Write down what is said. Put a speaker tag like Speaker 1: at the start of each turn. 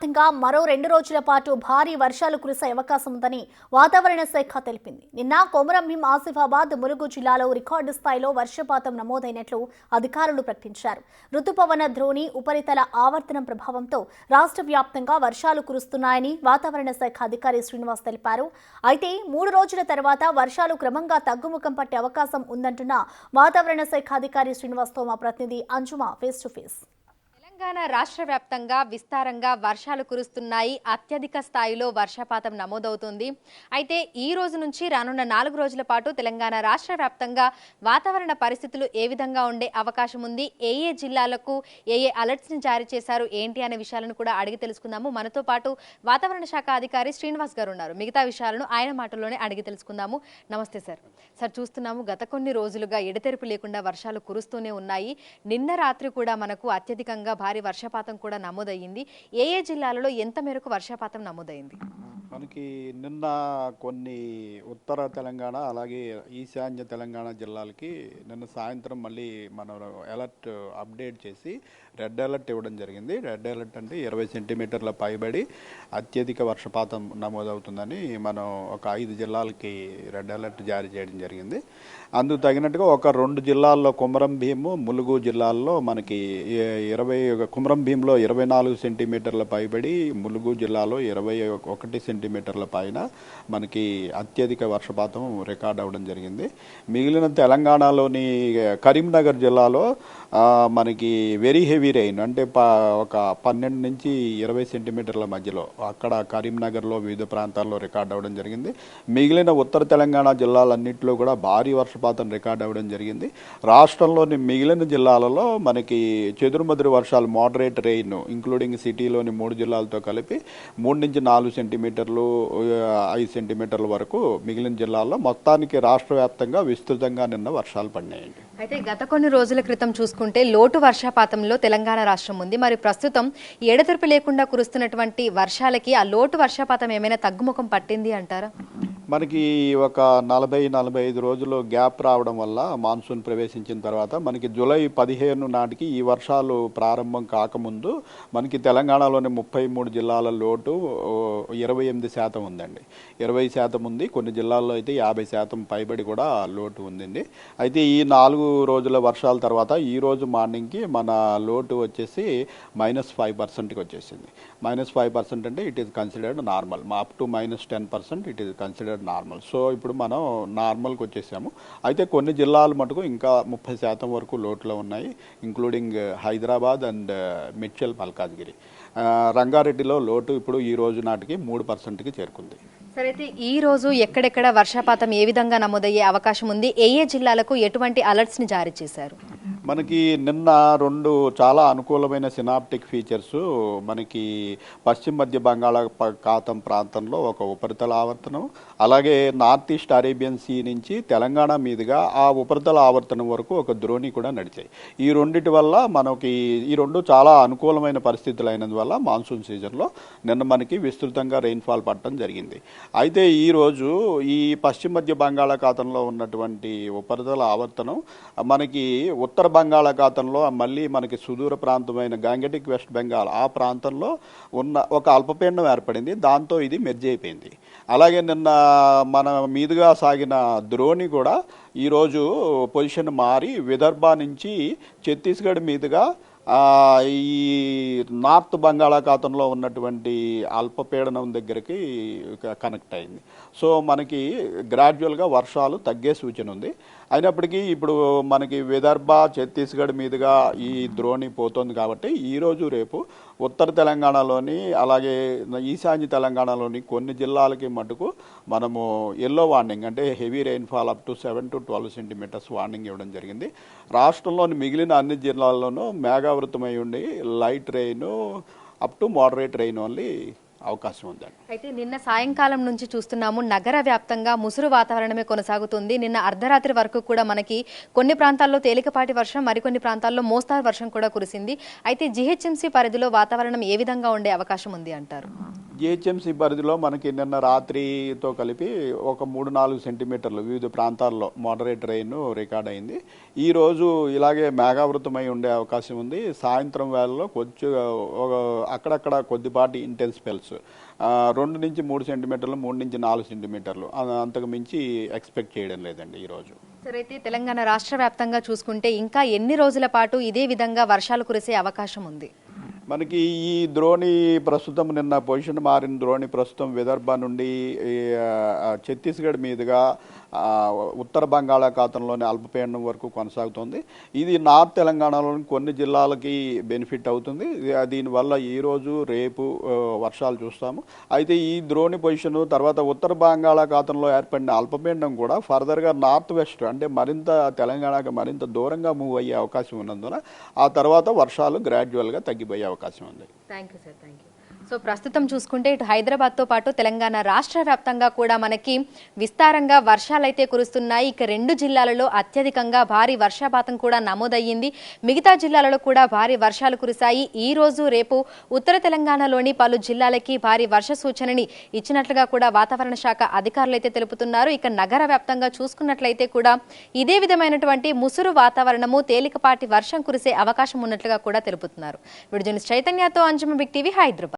Speaker 1: వ్యాప్తంగా మరో 2 రోజుల పాటు భారీ వర్షాలు కురిసే అవకాశం ఉందని వాతావరణ శాఖ తెలిపింది. నిన్న కొమరం భీం, ఆసిఫాబాద్, ములుగు జిల్లాలో రికార్డు స్థాయిలో వర్షపాతం నమోదైనట్లు అధికారులు ప్రకటించారు. రుతుపవన ద్రోణి ఉపరితల ఆవర్తనం ప్రభావంతో రాష్ట్ర వ్యాప్తంగా వర్షాలు కురుస్తున్నాయని వాతావరణ శాఖ అధికారి శ్రీనివాస్ తెలిపారు. అయితే 3 రోజుల తర్వాత వర్షాలు క్రమంగా తగ్గుముఖం పట్టే అవకాశం ఉందంటున్న వాతావరణ శాఖ అధికారి శ్రీనివాస్తో మా ప్రతినిధి అంజుమ ఫేస్ టు ఫేస్.
Speaker 2: తెలంగాణ రాష్ట్ర వ్యాప్తంగా విస్తారంగా వర్షాలు కురుస్తున్నాయి. అత్యధిక స్థాయిలో వర్షపాతం నమోదవుతుంది. అయితే ఈ రోజు నుంచి రానున్న 4 రోజుల పాటు తెలంగాణ రాష్ట్ర వ్యాప్తంగా వాతావరణ పరిస్థితులు ఏ విధంగా ఉండే అవకాశం ఉంది, ఏ జిల్లాలకు ఏ అలర్ట్స్ ని జారీ చేశారు ఏంటి అనే విషయాలను కూడా అడిగి తెలుసుకుందాము. మనతో పాటు వాతావరణ శాఖ అధికారి శ్రీనివాస్ గారు ఉన్నారు. మిగతా విషయాలను ఆయన మాటల్లోనే అడిగి తెలుసుకుందాము. నమస్తే సార్. సార్, చూస్తున్నాము గత కొన్ని రోజులుగా ఎడతెరిపి లేకుండా వర్షాలు కురుస్తూనే ఉన్నాయి. నిన్న రాత్రి కూడా మనకు అత్యధికంగా భారీ వర్షపాతం కూడా నమోదయ్యింది. ఏ జిల్లాలలో ఎంత మేరకు వర్షపాతం నమోదైంది?
Speaker 3: మనకి నిన్న కొన్ని ఉత్తర తెలంగాణ అలాగే ఈశాన్య తెలంగాణ జిల్లాలకి నిన్న సాయంత్రం మళ్ళీ మనం అలర్ట్ అప్డేట్ చేసి రెడ్ అలర్ట్ ఇవ్వడం జరిగింది. రెడ్ అలర్ట్ అంటే 20 సెంటీమీటర్ల పైబడి అత్యధిక వర్షపాతం నమోదవుతుందని మనం ఒక 5 జిల్లాలకి రెడ్ అలర్ట్ జారీ చేయడం జరిగింది. అందుకు తగినట్టుగా ఒక 2 జిల్లాల్లో కొమరం భీము, ములుగు జిల్లాల్లో మనకి కొమరం భీంలో 24 సెంటీమీటర్ల పైబడి, ములుగు జిల్లాలో 21 సెంటీమీటర్ల పైన మనకి అత్యధిక వర్షపాతం రికార్డ్ అవ్వడం జరిగింది. మిగిలిన తెలంగాణలోని కరీంనగర్ జిల్లాలో మనకి వెరీ హెవీ రెయిన్ అంటే ఒక 12 నుంచి 20 సెంటీమీటర్ల మధ్యలో అక్కడ కరీంనగర్లో వివిధ ప్రాంతాల్లో రికార్డ్ అవ్వడం జరిగింది. మిగిలిన ఉత్తర తెలంగాణ జిల్లాలన్నింటిలో కూడా భారీ వర్షపాతం రికార్డ్ అవ్వడం జరిగింది. రాష్ట్రంలోని మిగిలిన జిల్లాలలో మనకి చెదురుమదురు వర్షాలు, మోడరేట్ రెయిన్ ఇంక్లూడింగ్ సిటీలోని 3 జిల్లాలతో కలిపి 3 నుంచి 4 సెంటీమీటర్లు 5 సెంటీమీటర్ల వరకు మిగిలిన జిల్లాల్లో మొత్తానికి రాష్ట్ర వ్యాప్తంగా విస్తృతంగా నిన్న వర్షాలు పడినాయండి.
Speaker 2: అయితే గత కొన్ని రోజుల క్రితం చూసుకుంటే లోటు వర్షపాతంలో తెలంగాణ రాష్ట్రం ఉంది. మరి ప్రస్తుతం ఎడతెరిపి లేకుండా కురుస్తున్నటువంటి వర్షాలకి ఆ లోటు వర్షపాతం ఏమైనా తగ్గుముఖం పట్టింది అంటారా?
Speaker 3: మనకి ఒక 40-45 రోజులు గ్యాప్ రావడం వల్ల మాన్సూన్ ప్రవేశించిన తర్వాత మనకి జూలై 15 నాటికి ఈ వర్షాలు ప్రారంభం కాకముందు మనకి తెలంగాణలోని 33 జిల్లాల లోటు 28% ఉందండి. 20% ఉంది. కొన్ని జిల్లాల్లో అయితే 50% పైబడి కూడా లోటు ఉందండి. అయితే ఈ 4 రోజుల వర్షాల తర్వాత ఈ రోజు మార్నింగ్కి మన లోటు వచ్చేసి -5%కి వచ్చేసింది. -5% అంటే it is considered normal. Up to -10% it is considered normal. So ఇప్పుడు మనం నార్మల్కి వచ్చేసాము. అయితే కొన్ని జిల్లాలు మటుకు ఇంకా 30% వరకు లోట్లో ఉన్నాయి, ఇంక్లూడింగ్ హైదరాబాద్ అండ్ మిడ్చల్, మల్కాజ్గిరి. రంగారెడ్డిలో లోటు ఇప్పుడు ఈ రోజు నాటికి 3%కి చేరుకుంది.
Speaker 2: సరే, అయితే ఈ రోజు ఎక్కడెక్కడ వర్షపాతం ఏ విధంగా నమోదయ్యే అవకాశం ఉంది, ఏ జిల్లాలకు ఎటువంటి అలర్ట్స్ ని జారీ చేశారు?
Speaker 3: మనకి నిన్న 2 చాలా అనుకూలమైన సినాప్టిక్ ఫీచర్స్ మనకి పశ్చిమ మధ్య బంగాళాఖాతం ప్రాంతంలో ఒక ఉపరితల ఆవర్తనం, అలాగే నార్త్ ఈస్ట్ అరేబియన్ సీ నుంచి తెలంగాణ మీదుగా ఆ ఉపరితల ఆవర్తనం వరకు ఒక ద్రోణి కూడా నడిచాయి. ఈ రెండిటి వల్ల మనకి ఈ 2 చాలా అనుకూలమైన పరిస్థితులు అయినందువల్ల మాన్సూన్ సీజన్లో నిన్న మనకి విస్తృతంగా రెయిన్ఫాల్ పడటం జరిగింది. అయితే ఈరోజు ఈ పశ్చిమ మధ్య బంగాళాఖాతంలో ఉన్నటువంటి ఉపరితల ఆవర్తనం మనకి ఉత్తర బంగాళాఖాతంలో మళ్ళీ మనకి సుదూర ప్రాంతమైన గాంగెటిక్ వెస్ట్ బెంగాల్ ఆ ప్రాంతంలో ఉన్న ఒక అల్పపీడనం ఏర్పడింది. దాంతో ఇది మెర్జ్ అయిపోయింది. అలాగే నిన్న మన మీదుగా సాగిన ద్రోణి కూడా ఈరోజు పొజిషన్ మారి విదర్భ నుంచి ఛత్తీస్గఢ్ మీదుగా ఈ నార్త్ బంగాళాఖాతంలో ఉన్నటువంటి అల్పపీడనం దగ్గరికి కనెక్ట్ అయింది. సో మనకి గ్రాడ్యువల్గా వర్షాలు తగ్గే సూచన ఉంది. అయినప్పటికీ ఇప్పుడు మనకి విదర్భ, ఛత్తీస్గఢ్ మీదుగా ఈ ద్రోణి పోతుంది కాబట్టి ఈరోజు రేపు ఉత్తర తెలంగాణలోని అలాగే ఈశాన్య తెలంగాణలోని కొన్ని జిల్లాలకి మటుకు మనము ఎల్లో వార్నింగ్ అంటే heavy rainfall up to 7 to 12 centimetres warning ఇవ్వడం జరిగింది. రాష్ట్రంలోని మిగిలిన అన్ని జిల్లాల్లోనూ మేఘావృతమై ఉండి light rain up to moderate rain only అవకాశం ఉందండి.
Speaker 2: అయితే నిన్న సాయంకాలం నుంచి చూస్తున్నాము నగర వ్యాప్తంగా ముసురు వాతావరణమే కొనసాగుతుంది. నిన్న అర్ధరాత్రి వరకు కూడా మనకి కొన్ని ప్రాంతాల్లో తేలికపాటి వర్షం, మరికొన్ని ప్రాంతాల్లో మోస్తారు వర్షం కూడా కురిసింది. అయితే జీహెచ్ఎంసీ పరిధిలో వాతావరణం ఏ విధంగా ఉండే అవకాశం ఉంది అంటారు?
Speaker 3: జిహెచ్ఎంసీ పరిధిలో మనకి నిన్న రాత్రితో కలిపి ఒక 3-4 సెంటీమీటర్లు వివిధ ప్రాంతాల్లో మోడరేట్ రెయిన్ రికార్డ్ అయింది. ఈరోజు ఇలాగే మేఘావృతమై ఉండే అవకాశం ఉంది. సాయంత్రం వేళలో కొంచెం అక్కడక్కడ కొద్దిపాటి ఇంటెన్స్ స్పెల్స్ 2-3 సెంటీమీటర్లు, 3-4 సెంటీమీటర్లు అంతకు మించి ఎక్స్పెక్ట్ చేయడం లేదండి ఈరోజు.
Speaker 2: సరే, అయితే తెలంగాణ రాష్ట్ర వ్యాప్తంగా చూసుకుంటే ఇంకా ఎన్ని రోజుల పాటు ఇదే విధంగా వర్షాలు కురిసే అవకాశం ఉంది?
Speaker 3: మనకి ఈ ద్రోణి ప్రస్తుతం నిన్న పొజిషన్ మారిన ద్రోణి ప్రస్తుతం విదర్భ నుండి ఛత్తీస్గఢ్ మీదుగా ఉత్తర బంగాళాఖాతంలోని అల్పపీడనం వరకు కొనసాగుతుంది. ఇది నార్త్ తెలంగాణలోని కొన్ని జిల్లాలకి బెనిఫిట్ అవుతుంది. దీనివల్ల ఈరోజు రేపు వర్షాలు చూస్తాము. అయితే ఈ ద్రోణి పొజిషన్ తర్వాత ఉత్తర బంగాళాఖాతంలో ఏర్పడిన అల్పపీడనం కూడా ఫర్దర్గా నార్త్ వెస్ట్ అంటే మరింత తెలంగాణకు మరింత దూరంగా మూవ్ అయ్యే అవకాశం ఉన్నందున ఆ తర్వాత వర్షాలు గ్రాడ్యువల్గా తగ్గిపోయే అవకాశం ఉంది.
Speaker 2: Thank you sir, thank you. So ప్రస్తుతం చూసుకుంటే ఇటు హైదరాబాద్తో పాటు తెలంగాణ రాష్ట్ర వ్యాప్తంగా కూడా మనకి విస్తారంగా వర్షాలైతే కురుస్తున్నాయి. ఇక 2 జిల్లాలలో అత్యధికంగా భారీ వర్షపాతం కూడా నమోదయ్యింది. మిగతా జిల్లాలలో కూడా భారీ వర్షాలు కురిశాయి. ఈ రోజు రేపు ఉత్తర తెలంగాణలోని పలు జిల్లాలకి భారీ వర్ష సూచనని ఇచ్చినట్లుగా కూడా వాతావరణ శాఖ అధికారులు అయితే తెలుపుతున్నారు. ఇక నగర వ్యాప్తంగా చూసుకున్నట్లయితే కూడా ఇదే విధమైనటువంటి ముసురు వాతావరణము, తేలికపాటి వర్షం కురిసే అవకాశం ఉన్నట్లుగా కూడా తెలుపుతున్నారు. వీడియో జర్నలిస్ట్ చైతన్యతో అంజుమ, బిగ్ టీవీ, హైదరాబాద్.